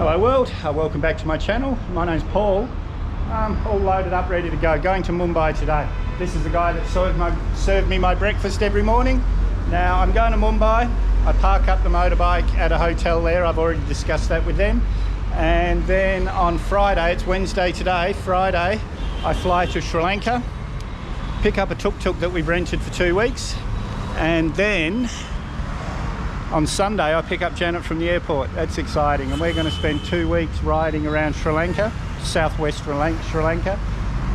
Hello world, welcome back to my channel. My name's Paul. I'm all loaded up, ready to go. Going to Mumbai today. This is the guy that served me my breakfast every morning. Now I'm going to Mumbai. I park up the motorbike at a hotel there. I've already discussed that with them. And then on Friday, it's Wednesday today, Friday, I fly to Sri Lanka, pick up a tuk-tuk that we've rented for 2 weeks, and then on Sunday I pick up Janet from the airport. That's exciting, and we're going to spend 2 weeks riding around Sri Lanka, southwest Sri Lanka,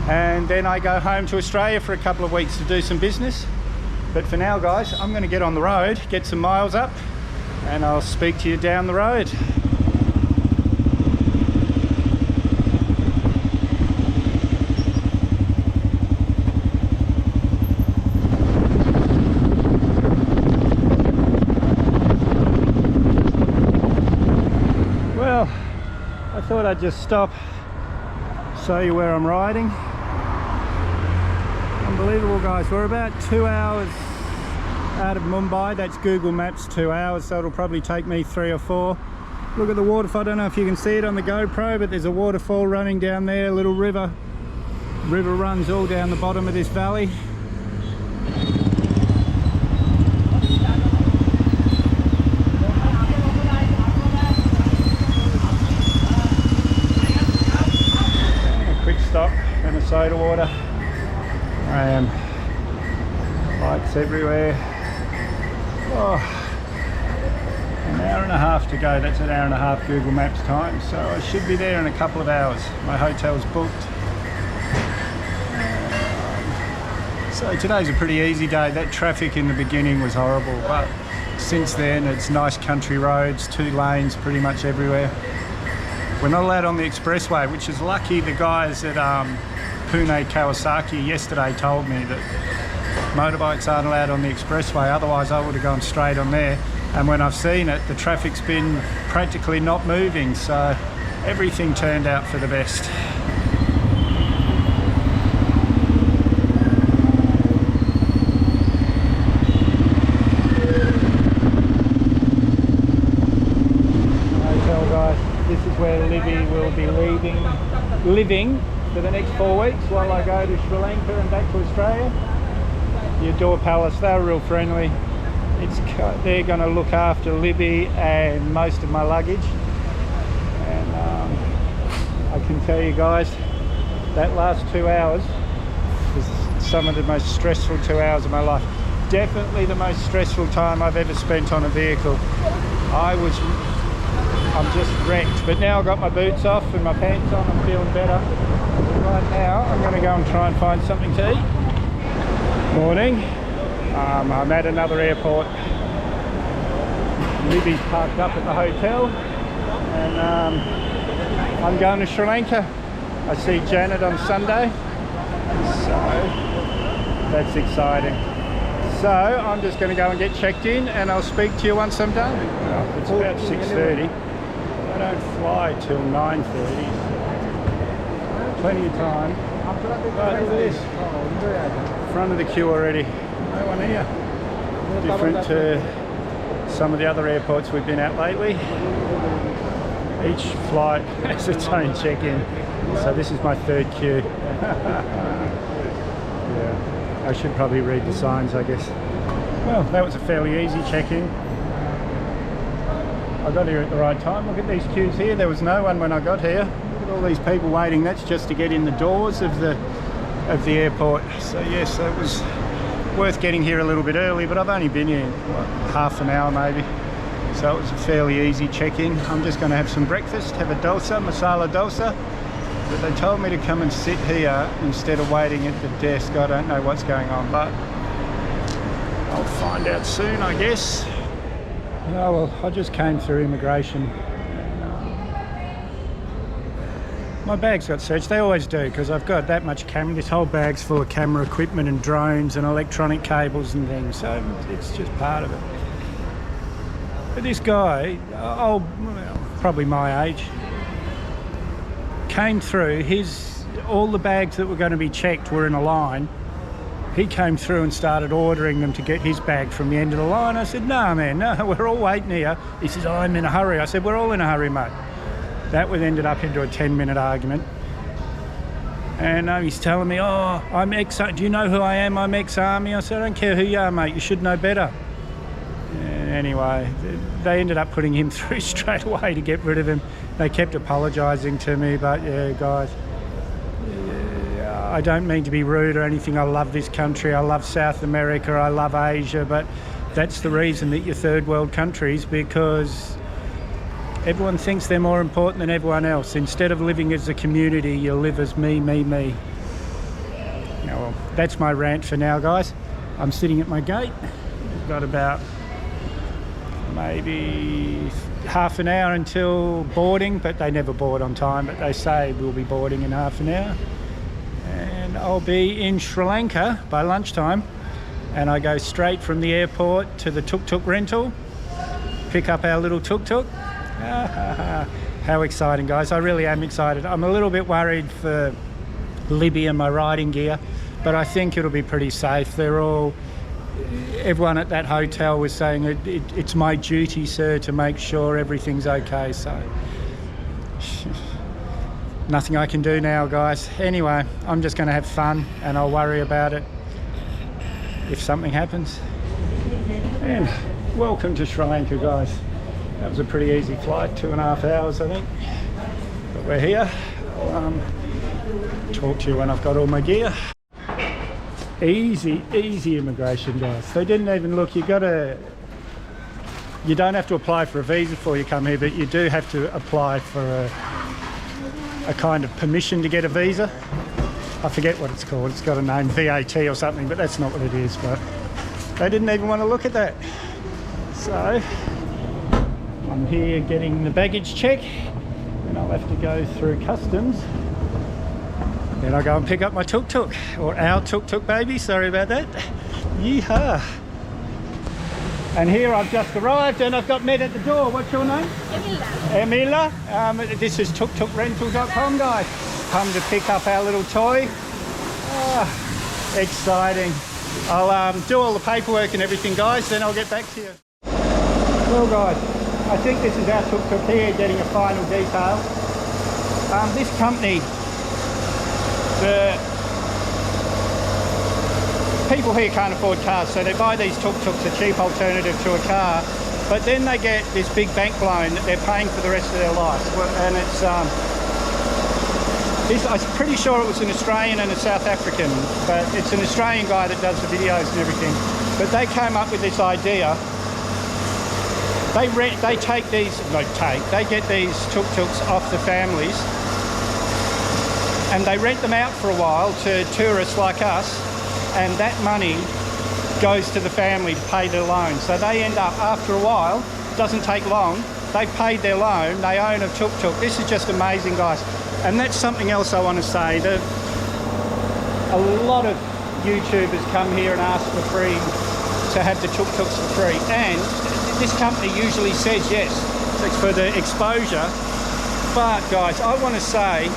and then I go home to Australia for a couple of weeks to do some business. But for now guys, I'm going to get on the road, get some miles up, and I'll speak to you down the road. Well, I thought I'd just stop, show you where I'm riding. Unbelievable guys, we're about 2 hours out of Mumbai. That's Google Maps 2 hours, so it'll probably take me 3 or 4. Look at the waterfall. I don't know if you can see it on the GoPro, but there's a waterfall running down there, a little river. River runs all down the bottom of this valley. Stop and a soda water. Lights everywhere. Oh, an hour and a half to go. That's an hour and a half Google Maps time, so I should be there in a couple of hours. My hotel's booked. So today's a pretty easy day. That traffic in the beginning was horrible, but since then it's nice country roads, 2 lanes pretty much everywhere. We're not allowed on the expressway, which is lucky. The guys at Pune Kawasaki yesterday told me that motorbikes aren't allowed on the expressway, otherwise I would have gone straight on there. And when I've seen it, the traffic's been practically not moving, so everything turned out for the best. This is where Libby will be living for the next 4 weeks while I go to Sri Lanka and back to Australia. The Adore Palace, they're real friendly. They're going to look after Libby and most of my luggage. And I can tell you guys, that last 2 hours was some of the most stressful 2 hours of my life. Definitely the most stressful time I've ever spent on a vehicle. I'm just wrecked, but now I've got my boots off and my pants on, I'm feeling better. Right now, I'm going to go and try and find something to eat. Morning. I'm at another airport. Libby's parked up at the hotel, and I'm going to Sri Lanka. I see Janet on Sunday, so that's exciting. So I'm just going to go and get checked in, and I'll speak to you once I'm done. Well, it's about 6:30. I don't fly till 9:30. Plenty of time. But look at this. Front of the queue already. No one here. Different to some of the other airports we've been at lately. Each flight has its own check-in. So this is my 3rd queue. Yeah. I should probably read the signs, I guess. Well, that was a fairly easy check-in. I got here at the right time. Look at these queues here. There was no one when I got here. Look at all these people waiting. That's just to get in the doors of the airport. So yes, it was worth getting here a little bit early, but I've only been here what, half an hour maybe. So it was a fairly easy check-in. I'm just going to have some breakfast, have a dosa, masala dosa. But they told me to come and sit here instead of waiting at the desk. I don't know what's going on, but I'll find out soon, I guess. Oh well, I just came through immigration. My bags got searched. They always do, because I've got that much camera. This whole bag's full of camera equipment and drones and electronic cables and things, so it's just part of it. But this guy, probably my age, came through. All the bags that were going to be checked were in a line. He came through and started ordering them to get his bag from the end of the line. I said, no, man, no, we're all waiting here. He says, oh, I'm in a hurry. I said, we're all in a hurry, mate. That would ended up into a 10-minute argument. And he's telling me, oh, I'm do you know who I am? I'm ex-army. I said, I don't care who you are, mate. You should know better. And anyway, they ended up putting him through straight away to get rid of him. They kept apologising to me, but yeah, guys, I don't mean to be rude or anything. I love this country. I love South America. I love Asia. But that's the reason that you're third world countries, because everyone thinks they're more important than everyone else. Instead of living as a community, you live as me, me, me. Now, well, that's my rant for now, guys. I'm sitting at my gate. I've got about maybe half an hour until boarding, but they never board on time, but they say we'll be boarding in half an hour. And I'll be in Sri Lanka by lunchtime, and I go straight from the airport to the tuk-tuk rental, pick up our little tuk-tuk. How exciting, guys. I really am excited. I'm a little bit worried for Libby and my riding gear, but I think it'll be pretty safe. Everyone at that hotel was saying it's my duty, sir, to make sure everything's okay, so nothing I can do now, guys. Anyway, I'm just going to have fun, and I'll worry about it if something happens. And welcome to Sri Lanka, guys. That was a pretty easy flight, 2.5 hours, I think. But we're here. I'll talk to you when I've got all my gear. Easy immigration, guys. They didn't even look. You don't have to apply for a visa before you come here, but you do have to apply for a kind of permission to get a visa. I forget what it's called. It's got a name, VAT or something, but that's not what it is. But they didn't even want to look at that. So I'm here getting the baggage check, and I'll have to go through customs. Then I'll go and pick up my tuk-tuk, or our tuk-tuk baby, sorry about that. Yeehaw. And here I've just arrived, and I've got Med at the door. What's your name? Emila. This is tuktukrental.com, guys. Come to pick up our little toy. Exciting. I'll do all the paperwork and everything, guys, then I'll get back to you. Well, guys, I think this is our tuk-tuk here, getting a final detail. This company, the people here can't afford cars, so they buy these tuk-tuks, a cheap alternative to a car, but then they get this big bank loan that they're paying for the rest of their life. And it's I'm pretty sure it was an Australian and a South African, but it's an Australian guy that does the videos and everything. But they came up with this idea. They get these tuk-tuks off the families, and they rent them out for a while to tourists like us, and that money goes to the family to pay their loan. So they end up, after a while, doesn't take long, they've paid their loan, they own a tuk-tuk. This is just amazing, guys. And that's something else I want to say. A lot of YouTubers come here and ask for free, to have the tuk-tuks for free. And this company usually says yes, it's for the exposure. But guys, I want to say,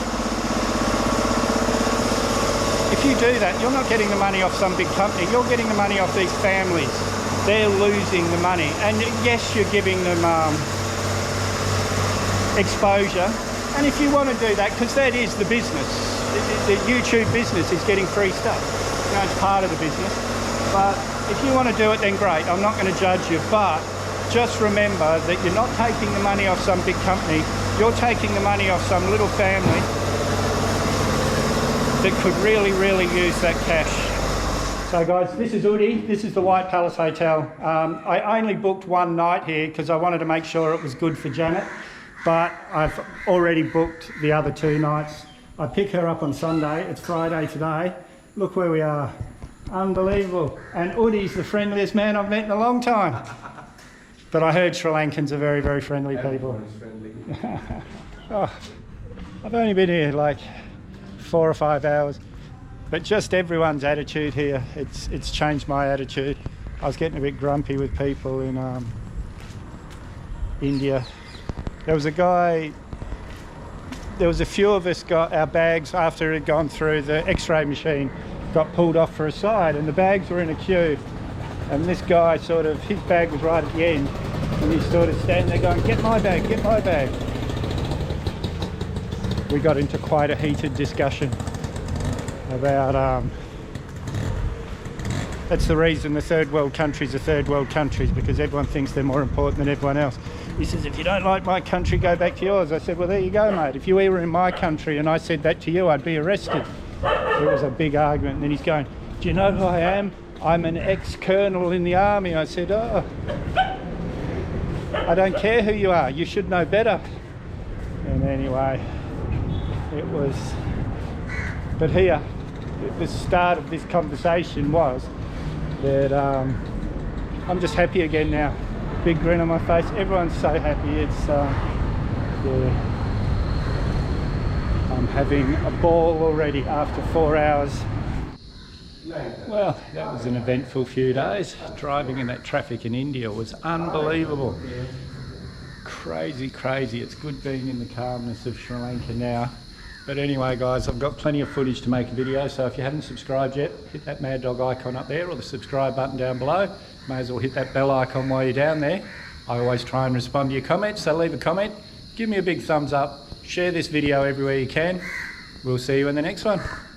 if you do that, you're not getting the money off some big company, you're getting the money off these families. They're losing the money. And yes, you're giving them exposure. And if you want to do that, because that is the business, the YouTube business is getting free stuff. You know, it's part of the business. But if you want to do it, then great. I'm not going to judge you, but just remember that you're not taking the money off some big company. You're taking the money off some little family that could really, really use that cash. So guys, this is Udi. This is the White Palace Hotel. I only booked one night here because I wanted to make sure it was good for Janet, but I've already booked the other 2 nights. I pick her up on Sunday. It's Friday today. Look where we are. Unbelievable. And Udi's the friendliest man I've met in a long time. But I heard Sri Lankans are very, very friendly people. Friendly. Oh, I've only been here like 4 or 5 hours, but just everyone's attitude here, it's changed my attitude. I was getting a bit grumpy with people in India. There was a few of us got our bags after it had gone through the x-ray machine, got pulled off for a side, and the bags were in a queue. And this guy his bag was right at the end, and he's standing there going, get my bag, get my bag. we got into quite a heated discussion about that's the reason the third world countries are third world countries, because everyone thinks they're more important than everyone else. He says, if you don't like my country, go back to yours. I said, well, there you go, mate. If you were in my country and I said that to you, I'd be arrested. It was a big argument. And then he's going, do you know who I am? I'm an ex-colonel in the army. I said, oh, I don't care who you are. You should know better. And anyway, it was, but here, the start of this conversation was that I'm just happy again now. Big grin on my face. Everyone's so happy. It's yeah, I'm having a ball already after 4 hours. Well, that was an eventful few days. Driving in that traffic in India was unbelievable. Crazy, crazy. It's good being in the calmness of Sri Lanka now. But anyway, guys, I've got plenty of footage to make a video, so if you haven't subscribed yet, hit that Mad Dog icon up there or the subscribe button down below. May as well hit that bell icon while you're down there. I always try and respond to your comments, so leave a comment, give me a big thumbs up, share this video everywhere you can. We'll see you in the next one.